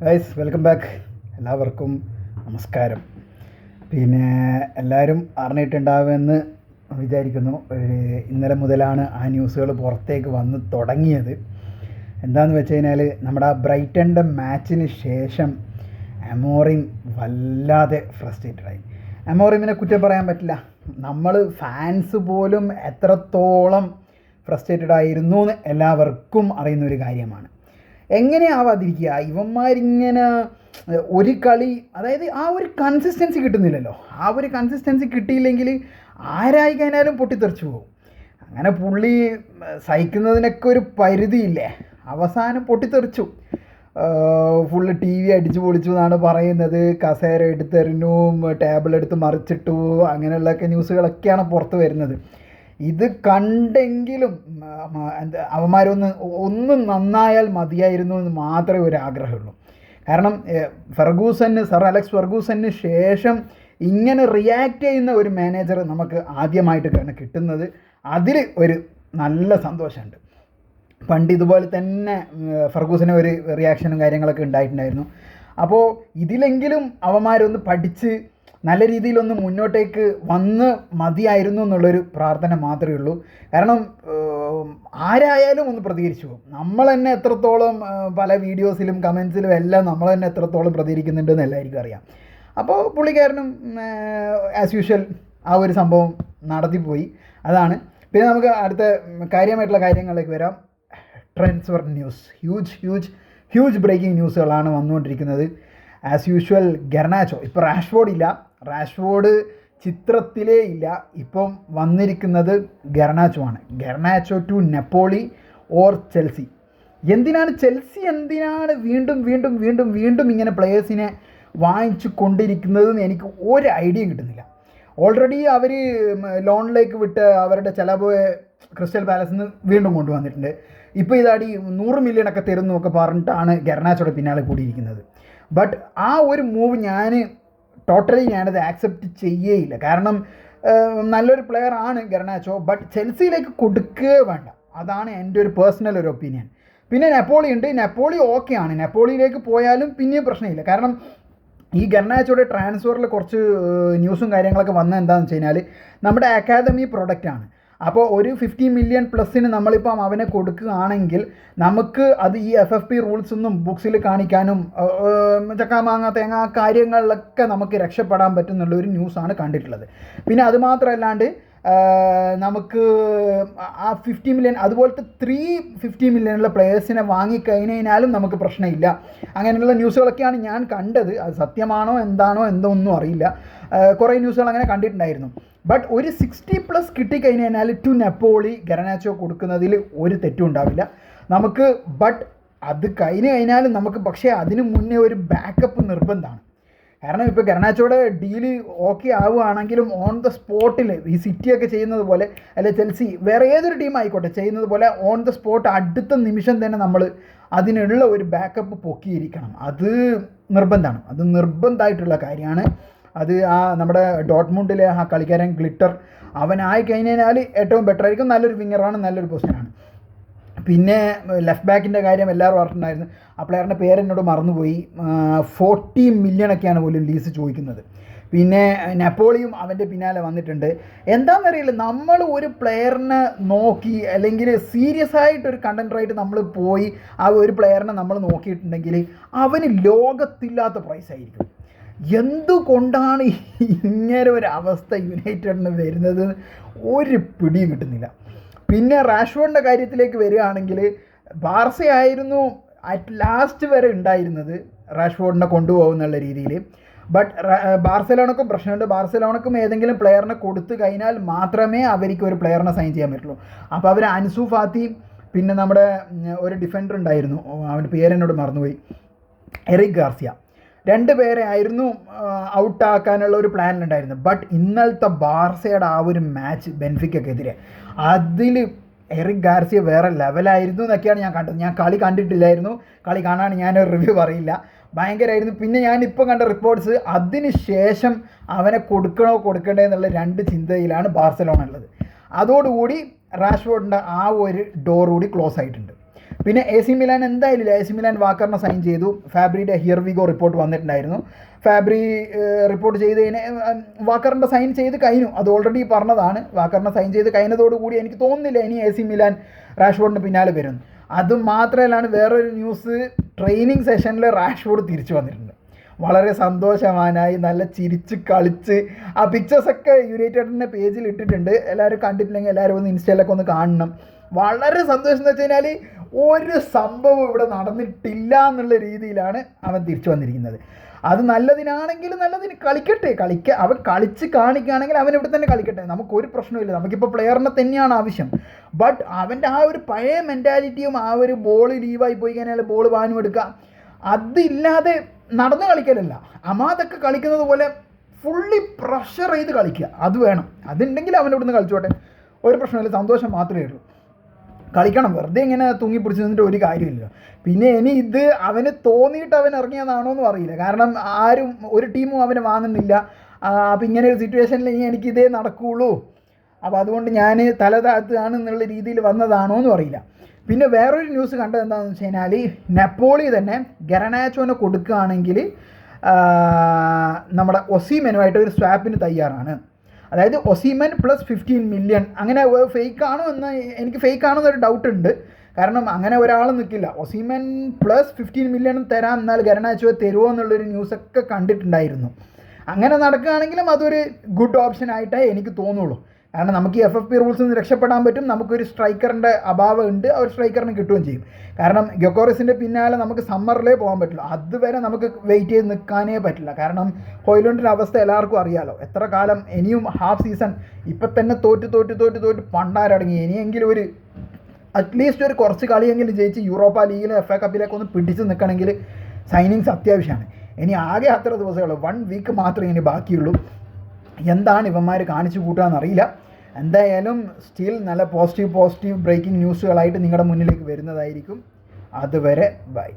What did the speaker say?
Guys welcome back. എല്ലാവർക്കും നമസ്കാരം. പിന്നെ എല്ലാവരും അറിഞ്ഞിട്ടുണ്ടാവുമെന്ന് വിചാരിക്കുന്നു. ഇന്നലെ മുതലാണ് ആ ന്യൂസുകൾ പുറത്തേക്ക് വന്ന് തുടങ്ങിയത്. എന്താണെന്ന് വെച്ച് കഴിഞ്ഞാൽ നമ്മുടെ ആ ബ്രൈറ്റൻ്റെ മാച്ചിന് ശേഷം അമോറിം വല്ലാതെ ഫ്രസ്ട്രേറ്റഡായി. അമോറിമിനെ കുറ്റം പറയാൻ പറ്റില്ല. നമ്മൾ ഫാൻസ് പോലും എത്രത്തോളം ഫ്രസ്ട്രേറ്റഡ് ആയിരുന്നു എന്ന് എല്ലാവർക്കും അറിയുന്നൊരു കാര്യമാണ്. എങ്ങനെയാവാതിരിക്കുക, ഇവന്മാരിങ്ങനെ ഒരു കളി, അതായത് ആ ഒരു കൺസിസ്റ്റൻസി കിട്ടുന്നില്ലല്ലോ. ആ ഒരു കൺസിസ്റ്റൻസി കിട്ടിയില്ലെങ്കിൽ ആരായി കഴിഞ്ഞാലും പൊട്ടിത്തെറിച്ചു പോകും. അങ്ങനെ പുള്ളി സഹിക്കുന്നതിനൊക്കെ ഒരു പരിധിയില്ലേ. അവസാനം പൊട്ടിത്തെറിച്ചു. ഫുള്ള് ടി വി അടിച്ചു പൊളിച്ചു എന്നാണ് പറയുന്നത്. കസേര എടുത്തെറിഞ്ഞു, ടേബിൾ എടുത്ത് മറിച്ചിട്ടു, അങ്ങനെയുള്ളൊക്കെ ന്യൂസുകളൊക്കെയാണ് പുറത്ത് വരുന്നത്. ഇത് കണ്ടെങ്കിലും അവന്മാരൊന്ന് നന്നായാൽ മതിയായിരുന്നു എന്ന് മാത്രമേ ഒരു ആഗ്രഹമുള്ളൂ. കാരണം സർ അലക്സ് ഫെർഗൂസന് ശേഷം ഇങ്ങനെ റിയാക്ട് ചെയ്യുന്ന ഒരു മാനേജർ നമുക്ക് ആദ്യമായിട്ടാണ് കിട്ടുന്നത്. അതിൽ ഒരു നല്ല സന്തോഷമുണ്ട്. പണ്ട് ഇതുപോലെ തന്നെ ഫെർഗൂസന് ഒരു റിയാക്ഷനും കാര്യങ്ങളൊക്കെ ഉണ്ടായിട്ടുണ്ടായിരുന്നു. അപ്പോൾ ഇതിലെങ്കിലും അവന്മാരൊന്ന് പഠിച്ച് നല്ല രീതിയിലൊന്ന് മുന്നോട്ടേക്ക് വന്ന് മതിയായിരുന്നു എന്നുള്ളൊരു പ്രാർത്ഥന മാത്രമേ ഉള്ളൂ. കാരണം ആരായാലും ഒന്ന് പ്രതികരിച്ചു പോകും. നമ്മൾ തന്നെ എത്രത്തോളം പല വീഡിയോസിലും കമൻസിലും എല്ലാം നമ്മൾ തന്നെ എത്രത്തോളം പ്രതികരിക്കുന്നുണ്ടെന്ന് എല്ലാവർക്കും അറിയാം. അപ്പോൾ പുള്ളിക്കാരനും ആസ് യൂഷ്വൽ ആ ഒരു സംഭവം നടത്തിപ്പോയി. അതാണ്. പിന്നെ നമുക്ക് അടുത്ത കാര്യമായിട്ടുള്ള കാര്യങ്ങളിലേക്ക് വരാം. ട്രാൻസ്ഫർ ന്യൂസ്, ഹ്യൂജ് ബ്രേക്കിംഗ് ന്യൂസുകളാണ് വന്നുകൊണ്ടിരിക്കുന്നത്. ആസ് യൂഷ്വൽ ഗെർനാച്ചോ, ഇപ്പോൾ റാഷ്ഫോർഡ് ചിത്രത്തിലേ ഇല്ല. ഇപ്പം വന്നിരിക്കുന്നത് ഗെർനാച്ചോ ആണ്. ഗെർനാച്ചോ ടു നെപ്പോളി ഓർ ചെൽസി. എന്തിനാണ് വീണ്ടും ഇങ്ങനെ പ്ലെയേഴ്സിനെ വാങ്ങിച്ചു കൊണ്ടിരിക്കുന്നതെന്ന് എനിക്ക് ഒരു ഐഡിയയും കിട്ടുന്നില്ല. ഓൾറെഡി അവർ ലോണിലേക്ക് വിട്ട് അവരുടെ ചിലവ് ക്രിസ്റ്റൽ പാലസിൽ നിന്ന് വീണ്ടും കൊണ്ടുവന്നിട്ടുണ്ട്. ഇപ്പോൾ ഇതാടി 100 മില്യണൊക്കെ തരുന്നൊക്കെ പറഞ്ഞിട്ടാണ് ഗെർനാച്ചോയുടെ പിന്നാലെ കൂടിയിരിക്കുന്നത്. ബട്ട് ആ ഒരു മൂവ് ഞാനത് ആക്സെപ്റ്റ് ചെയ്യേയില്ല. കാരണം നല്ലൊരു പ്ലെയർ ആണ് ഗെർനാച്ചോ, ബട്ട് ചെൽസിയിലേക്ക് കൊടുക്കുകയേ വേണ്ട. അതാണ് എൻ്റെ ഒരു പേഴ്സണൽ ഒരു ഒപ്പീനിയൻ. പിന്നെ നെപ്പോളി ഓക്കെ ആണ്. നെപ്പോളിയിലേക്ക് പോയാലും പിന്നെയും പ്രശ്നമില്ല. കാരണം ഈ ഗെർനാച്ചോയുടെ ട്രാൻസ്ഫറിൽ കുറച്ച് ന്യൂസും കാര്യങ്ങളൊക്കെ വന്നത് എന്താണെന്ന് വെച്ച് കഴിഞ്ഞാൽ നമ്മുടെ അക്കാദമി പ്രൊഡക്റ്റാണ്. അപ്പോൾ ഒരു 50 മില്യൺ പ്ലസിന് നമ്മളിപ്പം അവനെ കൊടുക്കുകയാണെങ്കിൽ നമുക്ക് അത് ഈ FFP റൂൾസൊന്നും ബുക്സിൽ കാണിക്കാനും ചക്കാമാങ്ങ തേങ്ങ കാര്യങ്ങളിലൊക്കെ നമുക്ക് രക്ഷപ്പെടാൻ പറ്റുന്നുള്ളൊരു ന്യൂസാണ് കണ്ടിട്ടുള്ളത്. പിന്നെ അതുമാത്രമല്ലാണ്ട് നമുക്ക് ആ 50 മില്യൺ അതുപോലത്തെ 350 മില്യണുള്ള പ്ലെയേഴ്സിനെ വാങ്ങിക്കഴിഞ്ഞാലും നമുക്ക് പ്രശ്നമില്ല. അങ്ങനെയുള്ള ന്യൂസുകളൊക്കെയാണ് ഞാൻ കണ്ടത്. അത് സത്യമാണോ ഒന്നും അറിയില്ല. കുറേ ന്യൂസുകൾ അങ്ങനെ കണ്ടിട്ടുണ്ടായിരുന്നു. ബട്ട് ഒരു 60+ കിട്ടിക്കഴിഞ്ഞാൽ ടു നെപ്പോളി ഗെർനാച്ചോ കൊടുക്കുന്നതിൽ ഒരു തെറ്റും ഉണ്ടാവില്ല നമുക്ക്. ബട്ട് അത് കഴിഞ്ഞാലും നമുക്ക്, പക്ഷേ അതിന് മുന്നേ ഒരു ബാക്കപ്പ് നിർബന്ധമാണ്. കാരണം ഇപ്പോൾ ഗെർനാച്ചോയുടെ ഡീല് ഓക്കെ ആവുകയാണെങ്കിലും ഓൺ ദ സ്പോട്ടിൽ ഈ സിറ്റിയൊക്കെ ചെയ്യുന്നത് പോലെ, അല്ലെ ചെൽസി വേറെ ഏതൊരു ടീം ആയിക്കോട്ടെ ചെയ്യുന്നത് പോലെ ഓൺ ദ സ്പോട്ട് അടുത്ത നിമിഷം തന്നെ നമ്മൾ അതിനുള്ള ഒരു ബാക്കപ്പ് പൊക്കിയിരിക്കണം. അത് നിർബന്ധമായിട്ടുള്ള കാര്യമാണ്. അത് ആ നമ്മുടെ ഡോട്ട്മുണ്ടിലെ ആ കളിക്കാരൻ ഗ്ലിറ്റർ അവനായി കഴിഞ്ഞാൽ ഏറ്റവും ബെറ്റർ ആയിരിക്കും. നല്ലൊരു വിങ്ങറാണ്, നല്ലൊരു പൊസിഷനാണ്. പിന്നെ ലെഫ്റ്റ് ബാക്കിൻ്റെ കാര്യം എല്ലാവരും പറഞ്ഞിട്ടുണ്ടായിരുന്നു. ആ പ്ലെയറിൻ്റെ പേരെന്നോട് മറന്നുപോയി. 40 മില്യണൊക്കെയാണ് പോലും ലീസ് ചോദിക്കുന്നത്. പിന്നെ നെപ്പോളിയും അവൻ്റെ പിന്നാലെ വന്നിട്ടുണ്ട്. എന്താണെന്നറിയില്ല, നമ്മൾ ഒരു പ്ലെയറിനെ നോക്കി അല്ലെങ്കിൽ സീരിയസ് ആയിട്ടൊരു കണ്ടൻറ്ററായിട്ട് നമ്മൾ പോയി ആ ഒരു പ്ലെയറിനെ നമ്മൾ നോക്കിയിട്ടുണ്ടെങ്കിൽ അവന് ലോകത്തില്ലാത്ത പ്രൈസായിരിക്കും. എന്തുകൊണ്ടാണ് ഇങ്ങനെ ഒരു അവസ്ഥ യുണൈറ്റഡിന് വരുന്നത് ഒരു പിടിയും കിട്ടുന്നില്ല. പിന്നെ റാഷ്ഫോർഡിൻ്റെ കാര്യത്തിലേക്ക് വരികയാണെങ്കിൽ ബാർസയായിരുന്നു അറ്റ് ലാസ്റ്റ് വരെ ഉണ്ടായിരുന്നത് റാഷ്ഫോർഡിനെ കൊണ്ടുപോകുന്നുള്ള രീതിയിൽ. ബട്ട് ബാർസലോണക്കും പ്രശ്നമുണ്ട്. ബാർസലോണക്കും ഏതെങ്കിലും പ്ലെയറിനെ കൊടുത്തു കഴിഞ്ഞാൽ മാത്രമേ അവർക്ക് ഒരു പ്ലെയറിനെ സൈൻ ചെയ്യാൻ പറ്റുള്ളൂ. അപ്പോൾ അവർ അൻസു ഫാത്തി, പിന്നെ നമ്മുടെ ഒരു ഡിഫൻഡർ ഉണ്ടായിരുന്നു, അവൻ്റെ പേരെന്നോട് മറന്നുപോയി, എറിക് ഗാർസിയ, 2 പേരെ ആയിരുന്നു ഔട്ടാക്കാനുള്ള ഒരു പ്ലാനിലുണ്ടായിരുന്നു. ബട്ട് ഇന്നലത്തെ ബാർസയുടെ ആ ഒരു മാച്ച് ബെൻഫിക്കക്കെതിരെ അതിൽ എറിക് ഗാർസിയ വേറെ ലെവലായിരുന്നു എന്നൊക്കെയാണ് ഞാൻ കണ്ടത്. ഞാൻ കളി കണ്ടിട്ടില്ലായിരുന്നു, കളി കാണാൻ ഞാനൊരു റിവ്യൂ പറയില്ല. ഭയങ്കരമായിരുന്നു. പിന്നെ ഞാനിപ്പോൾ കണ്ട റിപ്പോർട്ട്സ് അതിന് ശേഷം അവനെ കൊടുക്കണ്ടേ എന്നുള്ള 2 ചിന്തയിലാണ് ബാർസലോണ ഉള്ളത്. അതോടുകൂടി റാഷ്ഫോർഡിൻ്റെ ആ ഒരു ഡോർ കൂടി ക്ലോസ് ആയിട്ടുണ്ട്. പിന്നെ എ സി മിലാൻ എന്തായാലും എ സി മിലാൻ വാക്കറിനെ സൈൻ ചെയ്തു. ഫാബ്രിയുടെ ഹിയർ വി ഗോ റിപ്പോർട്ട് വന്നിട്ടുണ്ടായിരുന്നു. ഫാബ്രി റിപ്പോർട്ട് ചെയ്തതിന് വാക്കറിൻ്റെ സൈൻ ചെയ്ത് കഴിഞ്ഞു. അത് ഓൾറെഡി പറഞ്ഞതാണ്. വാക്കറിനെ സൈൻ ചെയ്ത് കഴിഞ്ഞതോടുകൂടി എനിക്ക് തോന്നുന്നില്ല ഇനി എ സി മിലാൻ റാഷ്ഫോർഡിന് പിന്നാലെ വരുന്നു. അതുമാത്രമല്ലാണ് വേറൊരു ന്യൂസ്, ട്രെയിനിങ് സെഷനിൽ റാഷ്ഫോർഡ് തിരിച്ചു വന്നിട്ടുണ്ട്. വളരെ സന്തോഷവാനായി നല്ല ചിരിച്ച് കളിച്ച് ആ പിക്ചേഴ്സൊക്കെ യുണൈറ്റഡിൻ്റെ പേജിൽ ഇട്ടിട്ടുണ്ട്. എല്ലാവരും കണ്ടിട്ടില്ലെങ്കിൽ എല്ലാവരും ഒന്ന് ഇൻസ്റ്റയിലൊക്കെ ഒന്ന് കാണണം. വളരെ സന്തോഷം എന്ന് വെച്ച് കഴിഞ്ഞാൽ ഒരു സംഭവം ഇവിടെ നടന്നിട്ടില്ല എന്നുള്ള രീതിയിലാണ് അവൻ തിരിച്ചു വന്നിരിക്കുന്നത്. അത് നല്ലതിനാണെങ്കിലും നല്ലതിന് കളിക്കട്ടെ, അവൻ കളിച്ച് കാണിക്കുകയാണെങ്കിൽ അവൻ ഇവിടെ തന്നെ കളിക്കട്ടെ, നമുക്കൊരു പ്രശ്നമില്ല. നമുക്കിപ്പോൾ പ്ലെയറിനെ തന്നെയാണ് ആവശ്യം. ബട്ട് അവൻ്റെ ആ ഒരു പഴയ മെൻറ്റാലിറ്റിയും ആ ഒരു ബോൾ ലീവായി പോയി കഴിഞ്ഞാൽ ബോൾ വാനും എടുക്കുക, അതില്ലാതെ നടന്ന് കളിക്കലല്ല. അമാദൊക്കെ കളിക്കുന്നത് പോലെ ഫുള്ളി പ്രഷർ ചെയ്ത് കളിക്കുക, അത് വേണം. അതുണ്ടെങ്കിൽ അവൻ ഇവിടുന്ന് കളിച്ചോട്ടെ, ഒരു പ്രശ്നമില്ല, സന്തോഷം മാത്രമേ ഉള്ളൂ. കളിക്കണം, വെറുതെ ഇങ്ങനെ തൂങ്ങിപ്പിടിച്ച് നിന്നിട്ട് ഒരു കാര്യമില്ല. പിന്നെ ഇനി ഇത് അവന് തോന്നിയിട്ട് അവൻ ഇറങ്ങിയതാണോ എന്നും അറിയില്ല. കാരണം ആരും ഒരു ടീമും അവനെ വാങ്ങുന്നില്ല. അപ്പം ഇങ്ങനെ ഒരു സിറ്റുവേഷനിൽ ഇനി എനിക്കിതേ നടക്കുകയുള്ളൂ, അപ്പോൾ അതുകൊണ്ട് ഞാൻ തല താഴ്ത്തുകയാണ് എന്നുള്ള രീതിയിൽ വന്നതാണോ എന്നും അറിയില്ല. പിന്നെ വേറൊരു ന്യൂസ് കണ്ടത് എന്താണെന്ന് വെച്ച് കഴിഞ്ഞാൽ നെപ്പോളി തന്നെ ഗറനാച്ചോനെ കൊടുക്കുകയാണെങ്കിൽ നമ്മുടെ ഒസീമനുമായിട്ട് ഒരു സ്വാപ്പിന് തയ്യാറാണ്. അതായത് ഒസീമൻ പ്ലസ് 15 മില്യൺ. അങ്ങനെ ഫേക്കാണോ എന്ന് എനിക്ക് ഫേക്കാണോ എന്നൊരു ഡൗട്ട് ഉണ്ട്. കാരണം അങ്ങനെ ഒരാൾ നിൽക്കില്ല. ഒസീമൻ പ്ലസ് 15 മില്യൺ തരാം, എന്നാൽ ഗറനാച്ചോ തരുമോ എന്നുള്ളൊരു ന്യൂസൊക്കെ കണ്ടിട്ടുണ്ടായിരുന്നു. അങ്ങനെ നടക്കുകയാണെങ്കിലും അതൊരു ഗുഡ് ഓപ്ഷൻ ആയിട്ടേ എനിക്ക് തോന്നുള്ളൂ. കാരണം നമുക്ക് ഈ FFP റൂൾസിൽ നിന്ന് രക്ഷപ്പെടാൻ പറ്റും. നമുക്കൊരു സ്ട്രൈക്കറിൻ്റെ അഭാവം ഉണ്ട്, ആ ഒരു സ്ട്രൈക്കറിന് കിട്ടുകയും ചെയ്യും. കാരണം ഗ്യോക്കോറിസിൻ്റെ പിന്നാലെ നമുക്ക് സമ്മറിലേ പോകാൻ പറ്റില്ല. അതുവരെ നമുക്ക് വെയിറ്റ് ചെയ്ത് നിൽക്കാനേ പറ്റില്ല. കാരണം ഹോയ്ലുണ്ടിൻ്റെ അവസ്ഥ എല്ലാവർക്കും അറിയാമല്ലോ. എത്ര കാലം ഇനിയും ഹാഫ് സീസൺ ഇപ്പം തന്നെ തോറ്റ് പണ്ടാരടങ്ങി. ഇനിയെങ്കിലും ഒരു അറ്റ്ലീസ്റ്റ് ഒരു കുറച്ച് കളിയെങ്കിലും ജയിച്ച് യൂറോപ്പ ലീഗിലും FA കപ്പിലേക്ക് ഒന്ന് പിടിച്ച് നിൽക്കണമെങ്കിൽ സൈനിങ്സ് അത്യാവശ്യമാണ്. ഇനി ആകെ അത്ര ദിവസമേ ഉള്ളൂ, 1 വീക്ക് മാത്രമേ ഇനി ബാക്കിയുള്ളൂ. എന്താണ് ഇവന്മാർ കാണിച്ചു കൂട്ടുകയെന്നറിയില്ല. എന്തായാലും സ്റ്റിൽ നല്ല പോസിറ്റീവ് ബ്രേക്കിംഗ് ന്യൂസുകളായിട്ട് നിങ്ങളുടെ മുന്നിലേക്ക് വരുന്നതായിരിക്കും. അതുവരെ ബൈ.